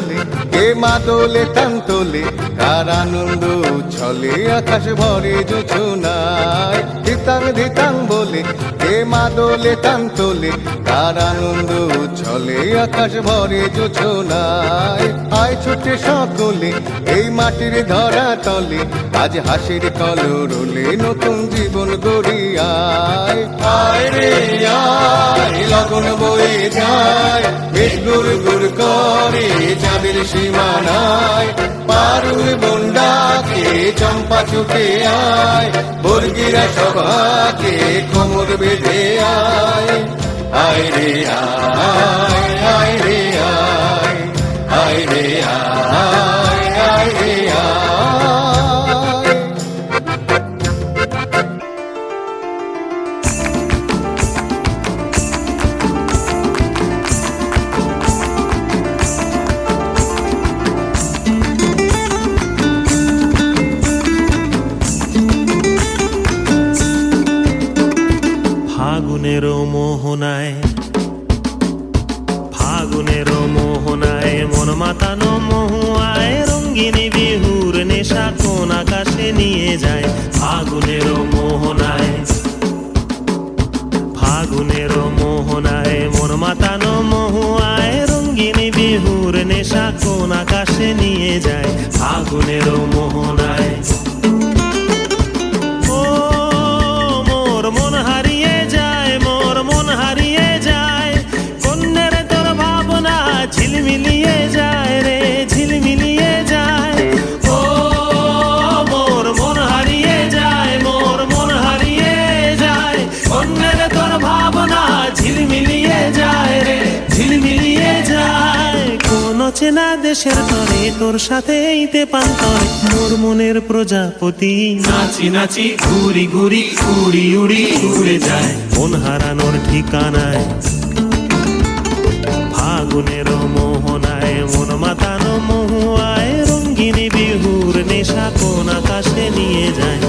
বলে কে মাদলে টান তোলে, কার আনন্দ উচ্ছলে আকাশ ভরে জোছনায়। ধিতাং ধিতাং বলে কে মাদলে টান তোলে, কার আনন্দ উচ্ছলে আকাশ ভরে জোছনায়। আয় ছুটে সকলে এই মাটির ধরা তলে, আজ হাসির কলরলে নতুন জীবন গড়ি আয়। আয় রে আয়, লগন বয়ে যায়, বেশ গুড় গুড় করে চাঁদের সীমানায়। পারুল বন্ডাকে চম্পা ছুটে আয়, বর্গিরা সভাকে কোমর বেঁধে আয়। আয় রে আয়, আয় রে আয়, আয় রে আয়, আয় রে আয়। ফাগুনের মোহনায়, ফাগুনের মোহনায় মন মাতানো মহুয়ায়, রঙিন বিহুর নেশা কোন আকাশে নিয়ে যায়। ফাগুনের মোহনায়, ফাগুনের মোহনায় মন মাতানো মহুয়ায়, রঙিন বিহুর নেশা কোন আকাশে নিয়ে যায়। ফাগুনের মোহনায় ঝিলমিলিয়ে যায় রে, ঝিলমিলিয়ে যায়। ও মোর মন হারিয়ে যায়, মোর মন হারিয়ে যায়। অন্যের তোর ভাবনা ঝিলমিলিয়ে যায় রে, ঝিলমিলিয়ে যায়। কোন চেনা দেশের তরে তোর সাথে এইতে পান্তরে, মোর মনের প্রজাপতি নাচি নাচি ঘুরি ঘুরি উড়ি উড়ি উড়ে যায় মন হারানোর ঠিকানায়। ফাগুনের মোহনায় মন মাতানো মহুয়ায়, রঙিন বিহুর নেশা কোন আকাশে নিয়ে যায়।